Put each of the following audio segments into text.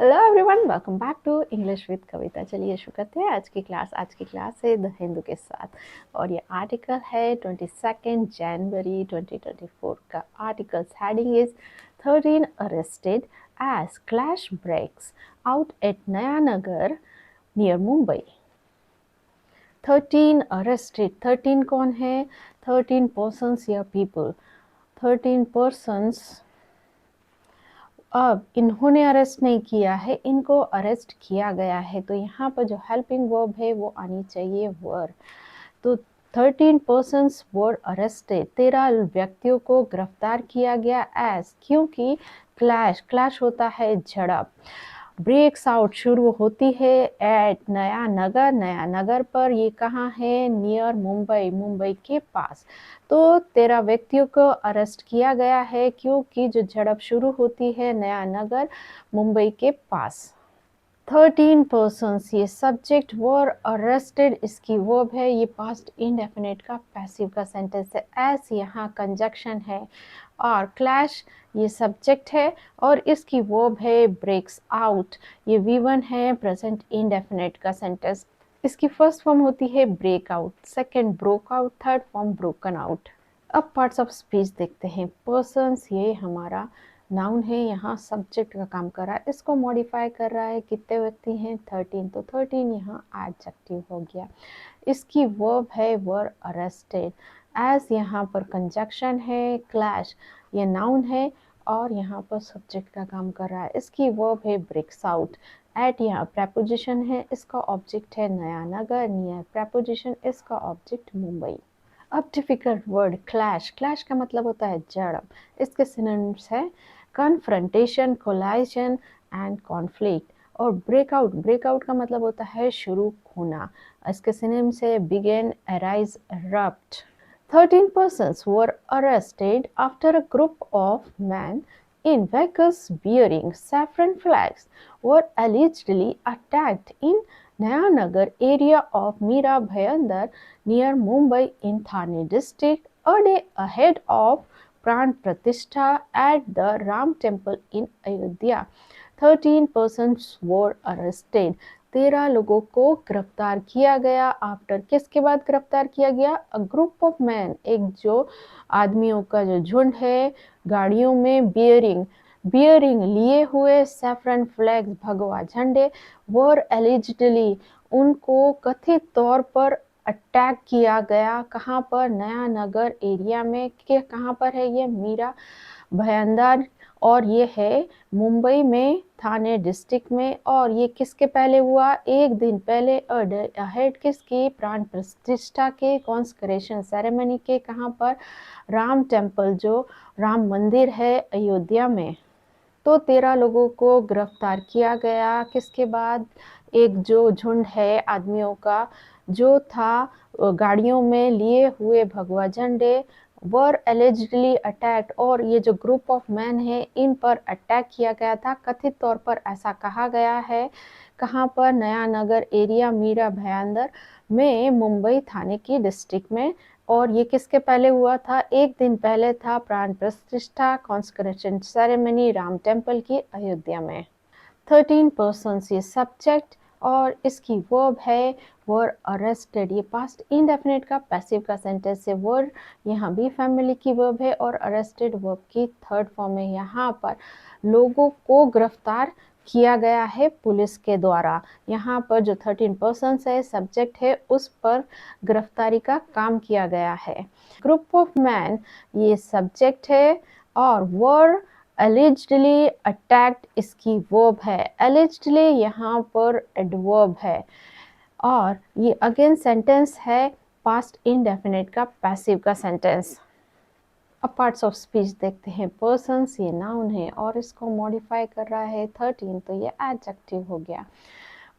Hello everyone, welcome back to English with Kavita. चलिए शुरू करते हैं आज की क्लास है द हिंदू के साथ। और ये आर्टिकल है 22 जनवरी 2024 का। Articles heading is 13 arrested as clash breaks out at Naya Nagar near Mumbai. 13 arrested. 13 कौन है? 13 पर्सन्स या पीपल। 13 पर्सन्स अब इन्होंने अरेस्ट नहीं किया है, इनको अरेस्ट किया गया है। तो यहाँ पर जो हेल्पिंग वर्ब है वो आनी चाहिए वर। तो 13 पर्सन्स वर अरेस्टेड, 13 व्यक्तियों को गिरफ्तार किया गया एज, क्योंकि क्लैश होता है झड़प। ब्रेक्स आउट शुरू होती है एट नया नगर पर। ये कहाँ है? नियर मुंबई के पास। तो 13 व्यक्तियों को अरेस्ट किया गया है क्योंकि जो झड़प शुरू होती है नया नगर मुंबई के पास। 13 पर्सन्स, ये सब्जेक्ट वर अरेस्टेड, इसकी वर्ब है, ये पास्ट इंडेफिनिट का पैसिव का सेंटेंस है। एस यहाँ कंजक्शन है और क्लैश ये सब्जेक्ट है और इसकी वर्ब है ब्रेक्स आउट, ये V1 है, प्रेजेंट इंडेफिनिट का सेंटेंस। इसकी फर्स्ट फॉर्म होती है break out, second broke out, third form broken out. अब पार्ट्स ऑफ स्पीच देखते हैं। पर्सन्स ये हमारा नाउन है, यहाँ सब्जेक्ट का काम कर रहा है, इसको मॉडिफाई कर रहा है। कितने व्यक्ति हैं? 13। तो 13 यहाँ एडजेक्टिव हो गया। इसकी वर्ब है वर अरेस्टेड। एज यहाँ पर कंजक्शन है, क्लैश ये नाउन है और यहाँ पर सब्जेक्ट का काम कर रहा है। इसकी वर्ब है ब्रेक्स आउट। एट यहाँ प्रेपोजिशन है, इसका ऑब्जेक्ट है नया नगर। नियर प्रेपोजिशन, इसका ऑब्जेक्ट मुंबई। अब डिफिकल्ट वर्ड क्लैश। क्लैश का मतलब होता है झड़प। इसके सिनोनिम्स है कन्फ्रंटेशन, कोलाइजन एंड कॉन्फ्लिक्ट। और ब्रेकआउट का मतलब होता है शुरू होना। इसके सिनोनिम्स है begin, arise, erupt. 13 persons were arrested after a group of men in vehicles bearing saffron flags were allegedly attacked in Nayanagar area of Mira Bhayandar near Mumbai in Thane district a day ahead of Pran Pratishtha at the Ram temple in Ayodhya. 13 persons were arrested. 13 लोगों को गिरफ्तार किया गया। After, किसके बाद गिरफ्तार किया गया? अ ग्रुप ऑफ मैन, एक जो आदमियों का जो झुंड है, गाड़ियों में बियरिंग लिए हुए, सैफरन फ्लैग्स भगवा झंडे, वर एलिजिडली उनको कथित तौर पर अटैक किया गया। कहाँ पर? नया नगर एरिया में। के कहाँ पर है ये? मीरा भयंदर, और ये है मुंबई में, थाने डिस्ट्रिक्ट में। और ये किसके पहले हुआ? एक दिन पहले, अहेड किसकी? प्राण प्रतिष्ठा के, कॉन्सक्रेशन सेरेमनी के। कहाँ पर? राम टेम्पल, जो राम मंदिर है अयोध्या में। तो 13 लोगों को गिरफ्तार किया गया। किसके बाद? एक जो झुंड है आदमियों का, जो था गाड़ियों में लिए हुए भगवा झंडे, वर एलिजिडली अटैक्ड, और ये जो ग्रुप ऑफ मैन है इन पर अटैक किया गया था, कथित तौर पर ऐसा कहा गया है। कहाँ पर? नया नगर एरिया, मीरा भयंदर में, मुंबई थाने की डिस्ट्रिक्ट में। और ये किसके पहले हुआ था? एक दिन पहले था प्राण प्रतिष्ठा, कॉन्सक्रेशन सेरेमनी राम टेम्पल की अयोध्या में। 13 पर्सन्स ये सब्जेक्ट और इसकी वर्ब है वर अरेस्टेड, ये पास्ट इंडेफिनिट का पैसिव का सेंटेंस है। वर यहाँ भी फैमिली की वर्ब है और अरेस्टेड वर्ब की थर्ड फॉर्म है। यहाँ पर लोगों को गिरफ्तार किया गया है पुलिस के द्वारा। यहाँ पर जो 13 पर्सन्स है सब्जेक्ट है, उस पर गिरफ्तारी का काम किया गया है। ग्रुप ऑफ मैन ये सब्जेक्ट है और वर allegedly attacked इसकी वर्ब है। allegedly यहाँ पर एडवर्ब है और ये अगेन सेंटेंस है, पास्ट इंडेफिनिट का पैसिव का सेंटेंस। अब पार्ट्स ऑफ स्पीच देखते हैं। पर्सन्स ये नाउन है और इसको मॉडिफाई कर रहा है 13, तो ये एडजेक्टिव हो गया।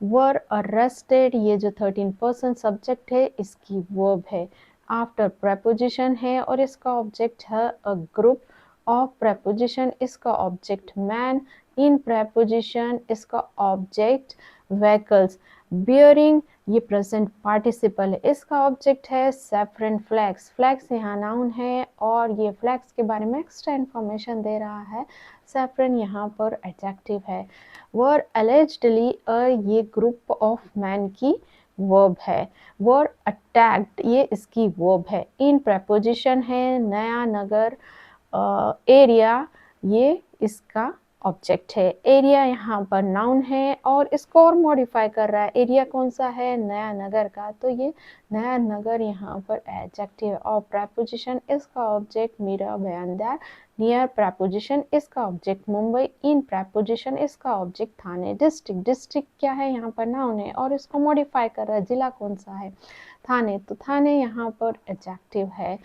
वर अरेस्टेड, ये जो 13 पर्सन सब्जेक्ट है इसकी वर्ब है। आफ्टर प्रेपोजिशन है और इसका ऑब्जेक्ट है अ ग्रुप ऑफ प्रेपोजिशन, इसका ऑब्जेक्ट मैन। इन प्रेपोजिशन, इसका ऑब्जेक्ट व्हीकल्स। बियरिंग ये प्रेजेंट पार्टिसिपल है, इसका ऑब्जेक्ट है सैफरन फ्लैग्स। फ्लैग्स यहाँ नाउन है और ये फ्लैग्स के बारे में एक्स्ट्रा इन्फॉर्मेशन दे रहा है। सैफरन यहाँ पर एडजेक्टिव है। वर एलिजिडली ये ग्रुप ऑफ मैन की वर्ब है। वर अटैक्ड ये इसकी वर्ब है। इन प्रपोजिशन है। नया नगर एरिया ये इसका ऑब्जेक्ट है। एरिया यहाँ पर नाउन है और इसको और मॉडिफाई कर रहा है। एरिया कौन सा है? नया नगर का, तो ये नया नगर यहाँ पर एडजेक्टिव है। और प्रपोजिशन इसका ऑब्जेक्ट मीरा बयानदार। नियर प्रपोजिशन इसका ऑब्जेक्ट मुंबई। इन प्रपोजिशन इसका ऑब्जेक्ट थाने। डिस्ट्रिक्ट, डिस्ट्रिक्ट क्या है? यहाँ पर नाउन है और इसको मॉडिफाई कर रहा है। जिला कौन सा है? थाने, तो थाने यहाँ पर एडजेक्टिव है।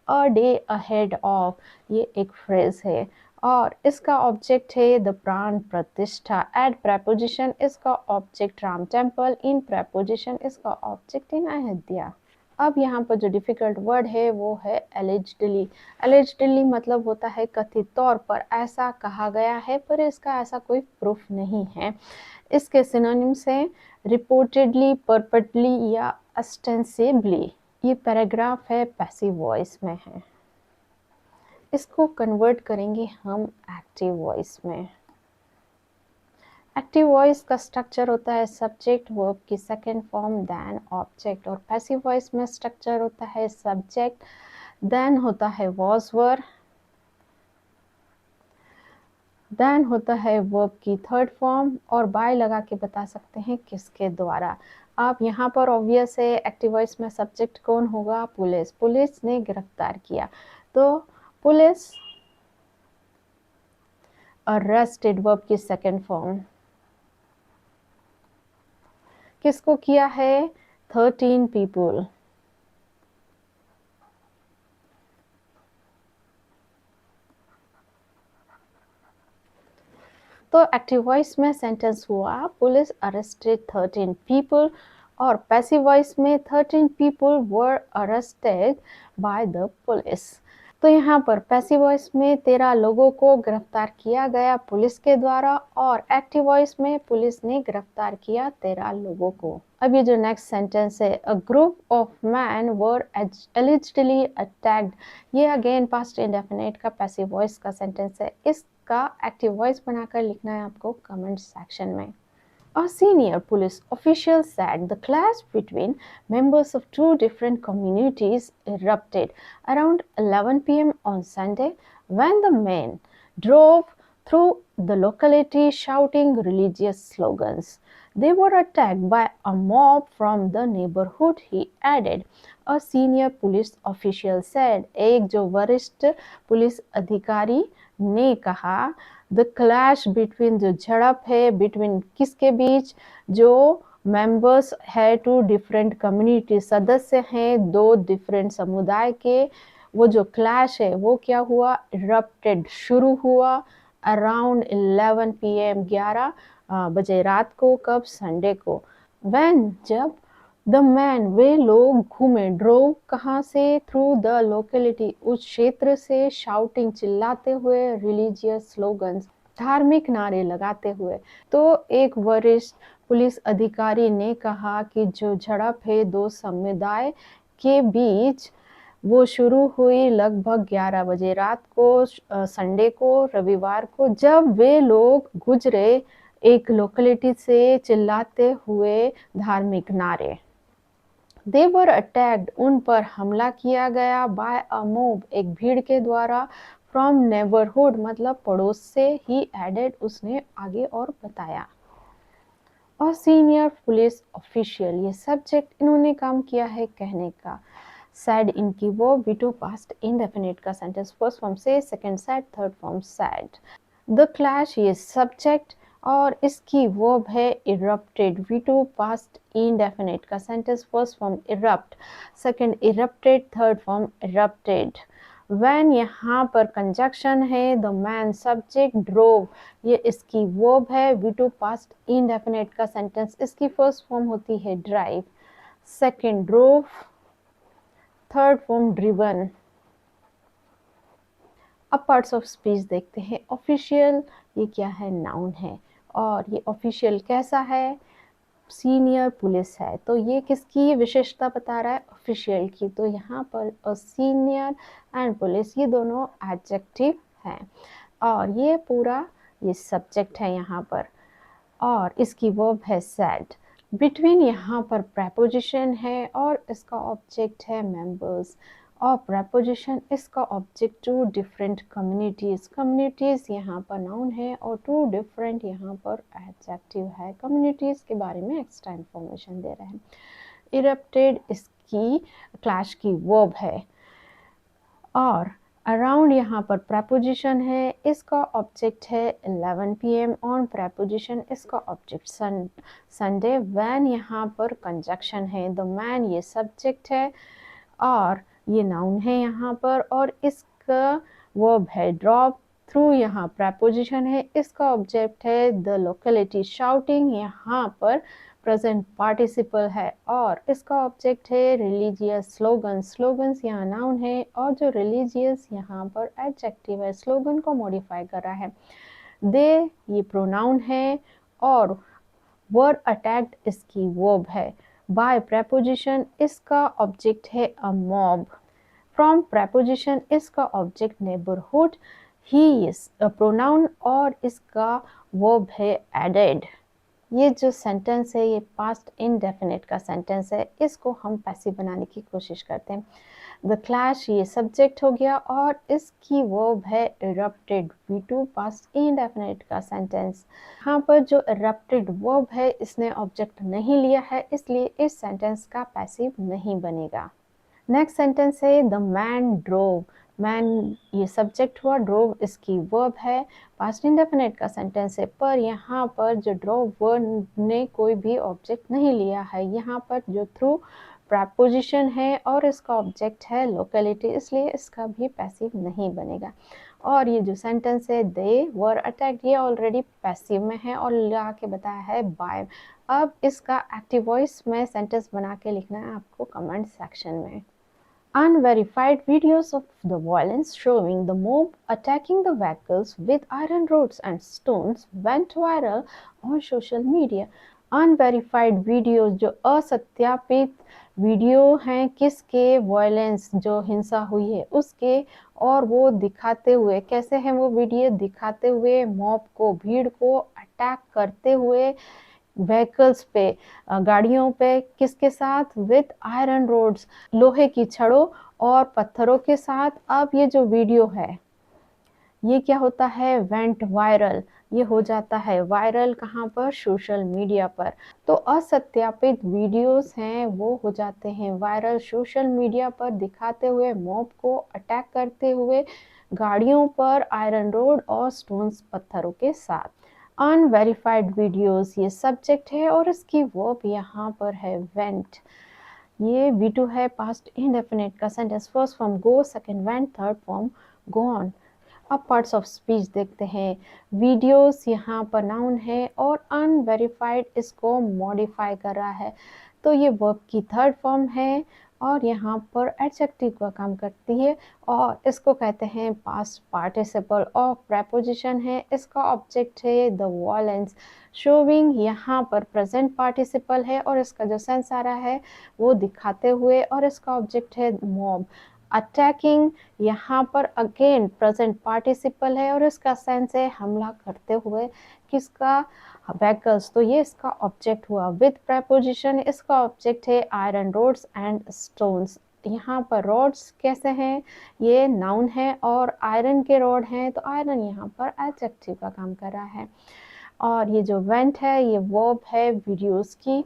अ डे अहेड ऑफ ये एक फ्रेज है और इसका ऑब्जेक्ट है द प्राण प्रतिष्ठा। एड प्रपोजिशन इसका ऑब्जेक्ट राम टेम्पल। इन प्रपोजिशन इसका ऑब्जेक्ट इन अयोध्या। अब यहाँ पर जो डिफिकल्ट वर्ड है वो है एलिजिडली। एलिजिडली मतलब होता है कथित तौर पर, ऐसा कहा गया है, पर इसका ऐसा कोई प्रूफ नहीं है। इसके सिनोनिम्स हैं रिपोर्टेडली, पर्पटली या ऑस्टेंसिबली। ये पैराग्राफ है, पैसिव वॉइस में है। इसको कन्वर्ट करेंगे हम एक्टिव वॉइस में। एक्टिव वॉइस का स्ट्रक्चर होता है सब्जेक्ट वर्ब की सेकंड फॉर्म देन ऑब्जेक्ट, और पैसिव वॉइस में स्ट्रक्चर होता है सब्जेक्ट देन होता है वॉज वर, देन होता है वर्ब की थर्ड फॉर्म, और बाय लगा के बता सकते हैं किसके द्वारा। अब यहाँ पर ऑब्वियस है एक्टिव वॉइस में सब्जेक्ट कौन होगा? पुलिस। पुलिस ने गिरफ्तार किया, तो पुलिस अरेस्टेड वर्ब की सेकंड फॉर्म। किसको किया है? 13 पीपल। तो एक्टिव वॉइस में सेंटेंस हुआ पुलिस अरेस्टेड 13 पीपल, और पैसिव वॉइस में 13 people were arrested by the police. तो यहाँ पर पैसिव वॉइस में 13 लोगों को गिरफ्तार किया गया पुलिस के द्वारा, और एक्टिव वॉइस में पुलिस ने गिरफ्तार किया 13 लोगों को। अब ये जो नेक्स्ट सेंटेंस है, a group of man were allegedly attacked, ये अगेन पास्ट इंडेफिनिट का पैसिव वॉइस का सेंटेंस है। इसका एक्टिव वॉइस बनाकर लिखना है आपको कमेंट सेक्शन में। A senior police official said the clash between members of two different communities erupted around 11 p.m. on Sunday when the men drove through the locality shouting religious slogans. They were attacked by a mob from the neighborhood, he added. A senior police official said. एक जो वरिष्ठ police अधिकारी ने कहा the clash between, जो झड़प है between किसके बीच? जो मेंबर्स है टू डिफरेंट कम्युनिटी, सदस्य हैं दो डिफरेंट समुदाय के, वो जो क्लैश है वो क्या हुआ? इरप्टेड, शुरू हुआ अराउंड 11 PM 11 बजे रात को। कब? संडे को। व्हेन, जब द मैन वे लोग घूमे, ड्रोव कहाँ से? थ्रू द लोकेलिटी, उस क्षेत्र से, शाउटिंग चिल्लाते हुए, रिलीजियस स्लोगन्स धार्मिक नारे लगाते हुए। तो एक वरिष्ठ पुलिस अधिकारी ने कहा कि जो झड़प है दो समुदाय के बीच वो शुरू हुई लगभग 11 बजे रात को, संडे को, रविवार को, जब वे लोग गुजरे एक लोकेलिटी से चिल्लाते हुए धार्मिक नारे। They were attacked, उन पर हमला किया गया, by a mob, एक भीड़ के द्वारा, from neighborhood मतलब पड़ोस से, he added, उसने आगे और बताया। और सीनियर पुलिस ऑफिशियल, ये सब्जेक्ट इन्होंने काम किया है कहने का। सैड इनकी वो वीटो पास्ट इंडेफिनिट का सेंटेंस, फर्स्ट फॉर्म से, second sad, third form sad. The clash ये सब्जेक्ट और इसकी वर्ब है इरप्टेड, वीटो पास्ट इंडेफिनिट का sentence, first form erupt, second erupted, third form erupted. When यहाँ पर कंजक्शन है, द मैन सब्जेक्ट, ड्रोव ये इसकी वर्ब है, वीटो पास्ट इंडेफिनिट का सेंटेंस, इसकी फर्स्ट फॉर्म होती है drive, second drove, third form driven. अब पार्ट्स ऑफ स्पीच देखते हैं। ऑफिशियल ये क्या है? नाउन है, और ये ऑफिशियल कैसा है? सीनियर पुलिस है, तो ये किसकी विशेषता बता रहा है? ऑफिशियल की। तो यहाँ पर सीनियर एंड पुलिस ये दोनों एडजेक्टिव हैं। और ये पूरा ये सब्जेक्ट है यहाँ पर, और इसकी वर्ब है सैड। बिटवीन यहाँ पर प्रेपोजिशन है और इसका ऑब्जेक्ट है मेंबर्स, और प्रेपोजिशन इसका object two different communities. Communities यहाँ पर नाउन है और टू डिफरेंट यहाँ पर एडजेक्टिव है। कम्युनिटीज के बारे में एक्स्ट्रा इंफॉर्मेशन दे रहे हैं। इरप्टेड इसकी क्लैश की वर्ब है, और अराउंड यहाँ पर प्रेपोजिशन है, इसका ऑब्जेक्ट है 11 PM ऑन प्रेपोजिशन, इसका ऑब्जेक्ट संडे। व्हेन यहाँ पर कंजक्शन है, द मैन ये सब्जेक्ट है और ये नाउन है यहाँ पर, और इसका वर्ब है ड्रॉप। थ्रू यहाँ प्रेपोजिशन है, इसका ऑब्जेक्ट है द लोकेलिटी। शाउटिंग यहाँ पर प्रेजेंट पार्टिसिपल है और इसका ऑब्जेक्ट है रिलीजियस। स्लोगन्स, स्लोगन्स यहाँ नाउन है और जो रिलीजियस यहाँ पर एडजेक्टिव है, स्लोगन को मॉडिफाई कर रहा है। दे ये प्रोनाउन है और वर अटैक्ड इसकी वर्ब है। बाय प्रेपोजिशन इसका ऑब्जेक्ट है अ मॉब। फ्रॉम प्रेपोजिशन इसका object neighbourhood. He is a pronoun और इसका वर्ब है एडेड। ये जो सेंटेंस है ये पास्ट इंडेफिनिट का सेंटेंस है, इसको हम पैसिव बनाने की कोशिश करते हैं। द क्लैश ये सब्जेक्ट हो गया और इसकी वर्ब है इरप्टेड। V2 पास्ट इंडेफिनिट का सेंटेंस। यहाँ पर जो इरप्टेड वर्ब है इसने ऑब्जेक्ट नहीं लिया है, इसलिए इस सेंटेंस का पैसिव नहीं बनेगा। नेक्स्ट सेंटेंस है द मैन ड्रोव। मैन ये सब्जेक्ट हुआ, ड्रोव इसकी वर्ब है। पास्ट इंडेफिनिट का सेंटेंस है, पर यहाँ पर जो ड्रोव वर्ब ने कोई भी ऑब्जेक्ट नहीं लिया है। यहाँ पर जो थ्रू प्रेपोजिशन है और इसका ऑब्जेक्ट है लोकेलिटी, इसलिए इसका भी पैसिव नहीं बनेगा। और ये जो सेंटेंस है दे वर अटैक्ड, ये ऑलरेडी पैसिव में है और ला के बताया है बाय। अब इसका एक्टिव वॉइस में सेंटेंस बना के लिखना है आपको कमेंट सेक्शन में। Unverified videos of the violence showing the mob attacking the vehicles with iron rods and stones went viral on social media. Unverified videos जो असत्यापित वीडियो हैं किसके, वायलेंस जो हिंसा हुई है उसके, और वो दिखाते हुए कैसे हैं, वो वीडियो दिखाते हुए मॉब को, भीड़ को अटैक करते हुए व्हीकल्स पे, गाड़ियों पे, किसके साथ, विथ आयरन रोड्स लोहे की छड़ों और पत्थरों के साथ। अब ये जो वीडियो है ये क्या होता है, वेंट वायरल, ये हो जाता है वायरल कहाँ पर, सोशल मीडिया पर। तो असत्यापित वीडियोस हैं वो हो जाते हैं वायरल सोशल मीडिया पर, दिखाते हुए मॉब को अटैक करते हुए गाड़ियों पर आयरन रोड और स्टोन्स पत्थरों के साथ। अनवेरिफाइड वीडियोस ये सब्जेक्ट है और इसकी वर्ब यहाँ पर है वेंट। ये V2 है पास्ट इंडेफिनिट का sentence. First form go, second went, third form go on. अब पार्ट्स ऑफ स्पीच देखते हैं। वीडियोस यहाँ पर नाउन है और अनवेरिफाइड इसको मॉडिफाई कर रहा है, तो ये वर्ब की थर्ड फॉर्म है और यहाँ पर एडजेक्टिव का काम करती है और इसको कहते हैं पास्ट पार्टिसिपल ऑफ प्रेपोजिशन है। इसका ऑब्जेक्ट है द वायलेंस। शोविंग यहाँ पर प्रेजेंट पार्टिसिपल है और इसका जो सेंस आ रहा है वो दिखाते हुए, और इसका ऑब्जेक्ट है मॉब। अटैकिंग यहाँ पर अगेन प्रेजेंट पार्टिसिपल है और इसका सेंस है हमला करते हुए, किसका, व्हीकल्स, तो ये इसका ऑब्जेक्ट हुआ। विथ प्रेपोजिशन इसका ऑब्जेक्ट है आयरन रोड्स एंड स्टोन्स। यहाँ पर रोड्स कैसे हैं, ये नाउन है और आयरन के रोड हैं, तो आयरन यहाँ पर एडजेक्टिव का काम कर रहा है। और ये जो वेंट है ये वर्ब है वीडियोस की,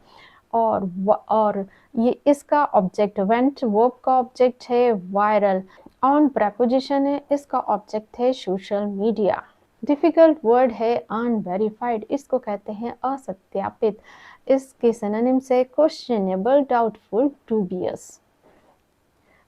और ये इसका ऑब्जेक्ट वेंट वर्ब का ऑब्जेक्ट है वायरल। ऑन प्रेपोजिशन है, इसका ऑब्जेक्ट है सोशल मीडिया। डिफिकल्ट वर्ड है अनवेरिफाइड, इसको कहते हैं असत्यापित। इसके सिनोनिम से questionable, doubtful, dubious।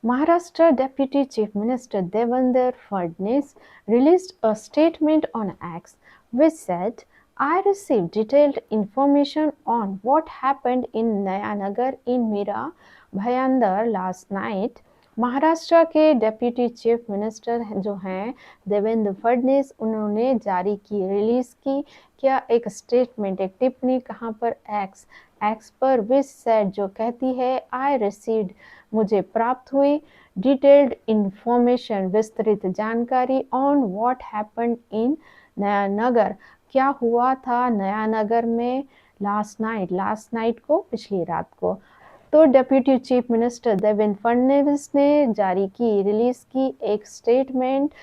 Maharashtra Deputy Chief Minister Devendra Fadnavis released a statement on X which said, I received detailed information on what happened in Nayanagar in Mira Bhayandar last night. Maharashtra के deputy chief minister जो हैं देवेंद्र फडणवीस, उन्होंने जारी की, release की क्या, एक statement, एक टिप्पणी, कहाँ पर, एक्स पर, विच सेड जो कहती है, आई रिसीव्ड मुझे प्राप्त हुई, डिटेल्ड इंफॉर्मेशन, विस्तृत जानकारी ऑन व्हाट हैपेंड इन नया नगर, क्या हुआ था नया नगर में लास्ट नाइट को, पिछली रात को। तो deputy chief minister Devendra Fadnavis ने रिलीज की एक स्टेटमेंट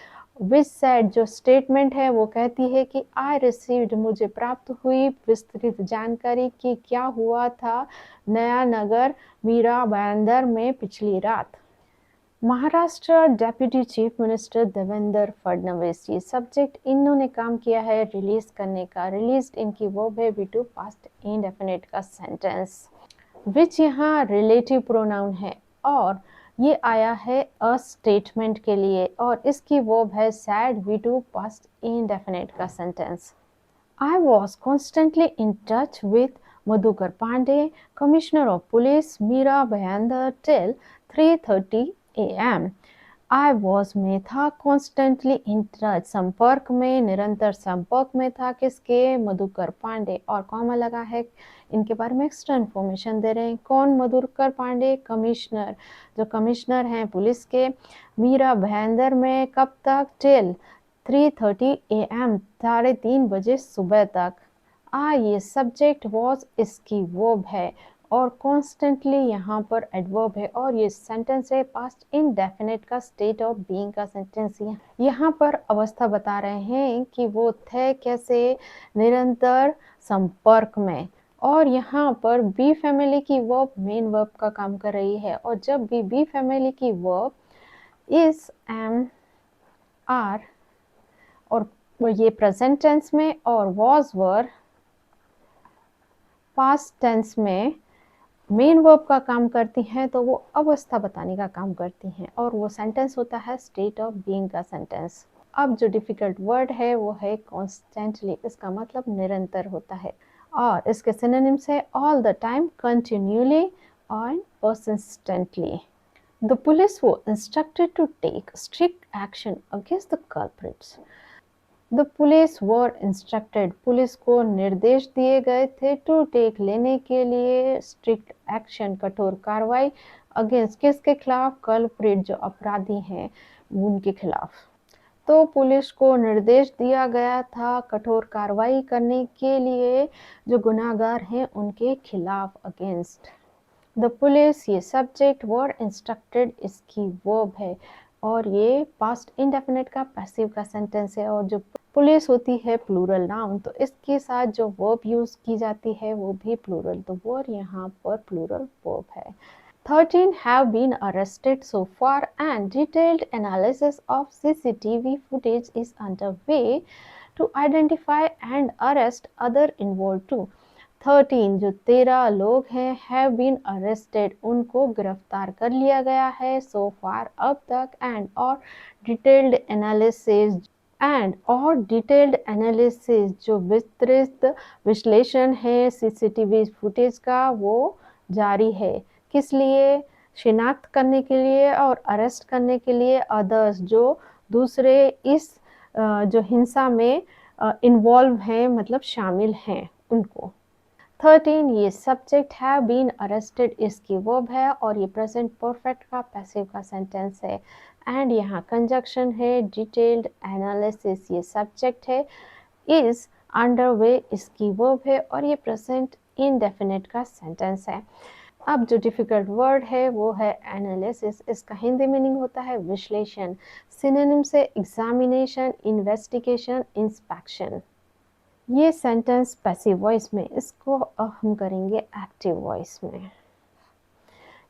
विच सेड, जो स्टेटमेंट है वो कहती है कि आई रिसीव्ड, मुझे प्राप्त हुई विस्तृत जानकारी कि क्या हुआ था नया नगर मीरा भाईंदर में पिछली रात। Maharashtra deputy chief minister Devendra Fadnavis, ये सब्जेक्ट इन्होंने काम किया है रिलीज करने का। रिलीज्ड इनकी वर्ब है V2 पास्ट इंडेफिनिट का सेंटेंस, विच यहाँ रिलेटिव प्रोनाउन है और ये आया है अ स्टेटमेंट के लिए और इसकी वर्ब है सैड V2 पास्ट इंडेफिनिट का sentence. I was constantly in touch with Madhukar Pandey, Commissioner of Police Meera Bhayandar till 3:30 a.m. I was में था constantly in touch, संपर्क में, निरंतर संपर्क में था किसके, मधुकर पांडे, और कॉमा लगा है, इनके बारे में एक्स्ट्रा इन्फॉर्मेशन दे रहे हैं। कौन मधुकर पांडे, कमिश्नर, जो कमिश्नर हैं पुलिस के। मीरा भाईंदर में कब तक, टिल 3:30 AM, 3:30 बजे सुबह तक। ये सब्जेक्ट वॉज इसकी वर्ब है और कॉन्स्टेंटली यहाँ पर एडवर्ब है और ये सेंटेंस है पास्ट इंडेफिनिट का, स्टेट ऑफ बीइंग का सेंटेंस। यहाँ पर अवस्था बता रहे हैं कि वो थे कैसे, निरंतर संपर्क में। और यहाँ पर बी फैमिली की वर्ब मेन वर्ब का काम कर रही है और जब भी बी फैमिली की वर्ब इज, एम, आर और ये प्रेजेंट टेंस में और वॉज वर पास्ट टेंस में मेन वर्ब का काम करती हैं तो वो अवस्था बताने का काम करती हैं और वो सेंटेंस होता है स्टेट ऑफ बीइंग का सेंटेंस। अब जो डिफिकल्ट वर्ड है वो है कॉन्स्टेंटली, इसका मतलब निरंतर होता है और इसके सिनोनिम्स है ऑल द टाइम, कंटिन्यूली और persistently. The police were instructed to take strict action against the culprits. The police were instructed, police को निर्देश दिए गए थे टू टेक, लेने के लिए, स्ट्रिक्ट एक्शन, कठोर कार्रवाई, अगेंस्ट किसके खिलाफ, कल्प्रिट, जो अपराधी हैं उनके खिलाफ। तो पुलिस को निर्देश दिया गया था कठोर कार्रवाई करने के लिए जो गुनाहगार हैं उनके खिलाफ, अगेंस्ट। द पुलिस, ये सब्जेक्ट, वर इंस्ट्रक्टेड इसकी वर्ब है और ये पास्ट इंडेफिनिट का पैसिव का सेंटेंस है और जो पुलिस होती है प्लूरल नाउन तो इसके साथ जो वर्ब यूज की जाती है वो भी प्लूरल, तो वर यहाँ पर प्लूरल वर्ब है। 13 have been arrested so far and detailed analysis of CCTV footage is underway to identify and arrest other involved too. 13 जो 13 लोग हैं have been arrested, उनको गिरफ्तार कर लिया गया है, so far अब तक, and और detailed analysis जो विस्तृत विश्लेषण है सीसीटीवी फुटेज का वो जारी है। किस लिए, शिनाख्त करने के लिए और अरेस्ट करने के लिए अदर्स, जो दूसरे इस जो हिंसा में इन्वॉल्व हैं, मतलब शामिल हैं उनको। 13 ये सब्जेक्ट हैव बीन अरेस्टेड इसकी वर्ब है और ये प्रेजेंट परफेक्ट का पैसिव का सेंटेंस है एंड यहाँ कंजक्शन है, डिटेल्ड एनालिसिस ये सब्जेक्ट है, इज अंडर वे इसकी वर्ब है और ये प्रेजेंट इनडेफिनिट का सेंटेंस है। अब जो डिफिकल्ट वर्ड है वो है एनालिसिस, इसका हिंदी मीनिंग होता है विश्लेषण, सिनोनिम से एग्जामिनेशन, इन्वेस्टिगेशन, इंस्पेक्शन। ये सेंटेंस पैसिव वॉइस में, इसको हम करेंगे एक्टिव वॉइस में।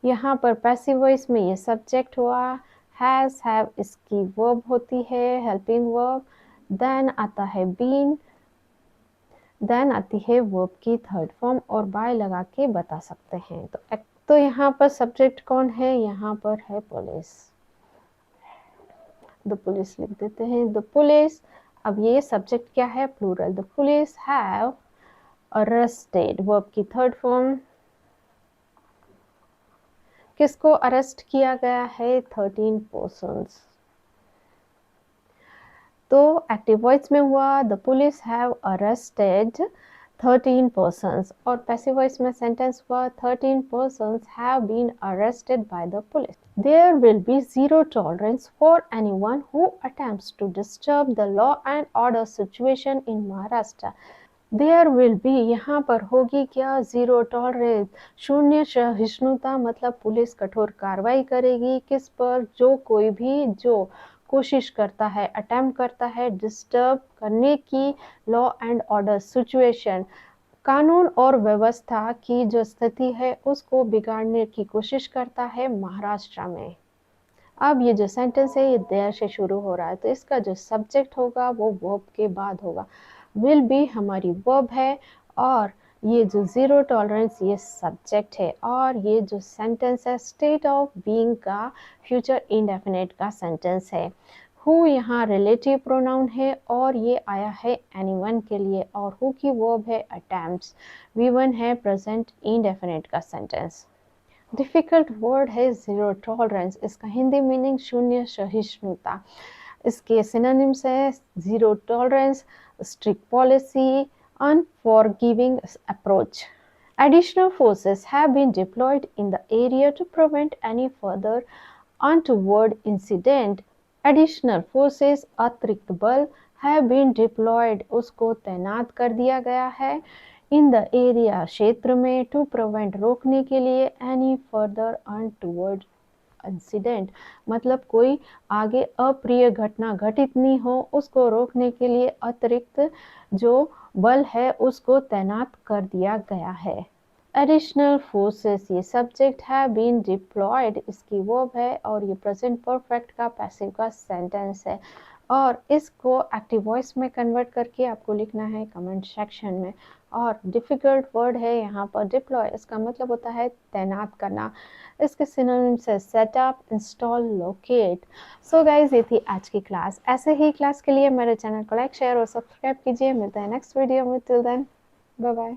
यहाँ पर पैसिव वॉइस में ये सब्जेक्ट हुआ, हैज, हैव इसकी वर्ब होती है हेल्पिंग वर्ब, देन आता है बीन, देन आती है वर्ब की थर्ड फॉर्म और बाय लगा के बता सकते हैं। तो यहाँ पर सब्जेक्ट कौन है, यहाँ पर है पुलिस, द पुलिस लिख देते हैं, द पुलिस। अब ये सब्जेक्ट क्या है, plural, the police have arrested, verb की थर्ड फॉर्म, किसको अरेस्ट किया गया है, 13 पर्सन्स। तो एक्टिव वॉइस में हुआ the police have arrested 13 persons, और पैसिव वॉइस में सेंटेंस हुआ 13 persons have been arrested by the police. There will be zero tolerance for anyone who attempts to disturb the law and order situation in Maharashtra. There will be, यहाँ पर होगी क्या, zero tolerance, शून्य सहिष्णुता, मतलब police कठोर कार्रवाई करेगी किस पर, जो कोई भी जो कोशिश करता है, अटेम्प्ट करता है डिस्टर्ब करने की लॉ एंड ऑर्डर सिचुएशन, कानून और व्यवस्था की जो स्थिति है उसको बिगाड़ने की कोशिश करता है महाराष्ट्र में। अब ये जो सेंटेंस है ये देयर से शुरू हो रहा है, तो इसका जो सब्जेक्ट होगा वो वर्ब के बाद होगा। विल बी हमारी वर्ब है और ये जो जीरो टॉलरेंस ये सब्जेक्ट है, और ये जो सेंटेंस है स्टेट ऑफ बीइंग का फ्यूचर इंडेफिनिट का सेंटेंस है। हु यहाँ रिलेटिव प्रोनाउन है और ये आया है एनीवन के लिए, और हु की वर्ब है अटेम्प्ट्स, वी1 है प्रेजेंट इंडेफिनिट का सेंटेंस। डिफिकल्ट वर्ड है जीरो टॉलरेंस, इसका हिंदी मीनिंग शून्य सहिष्णुता। इसके सिनोनिम्स है zero tolerance, strict policy, unforgiving approach. Additional forces have been deployed in the area to prevent any further untoward incident. Additional forces अतिरिक्त बल have been deployed उसको तैनात कर दिया गया है इन द एरिया क्षेत्र में, टू प्रिवेंट रोकने के लिए, एनी फर्दर अनटूवर्ड इंसिडेंट मतलब कोई आगे अप्रिय घटना घटित नहीं हो उसको रोकने के लिए अतिरिक्त जो बल है उसको तैनात कर दिया गया है। एडिशनल फोर्सेस ये सब्जेक्ट है, बीन डिप्लॉयड इसकी वर्ब है, और ये प्रेजेंट परफेक्ट का पैसिव का सेंटेंस है, और इसको एक्टिव वॉइस में कन्वर्ट करके आपको लिखना है कमेंट सेक्शन में। और डिफ़िकल्ट वर्ड है यहाँ पर डिप्लॉय, इसका मतलब होता है तैनात करना। इसके सिनोनिम्स है setup, install, locate. So guys ये थी आज की क्लास। ऐसे ही क्लास के लिए मेरे चैनल को लाइक, शेयर और सब्सक्राइब कीजिए। मिलते हैं नेक्स्ट वीडियो में। Till then bye bye.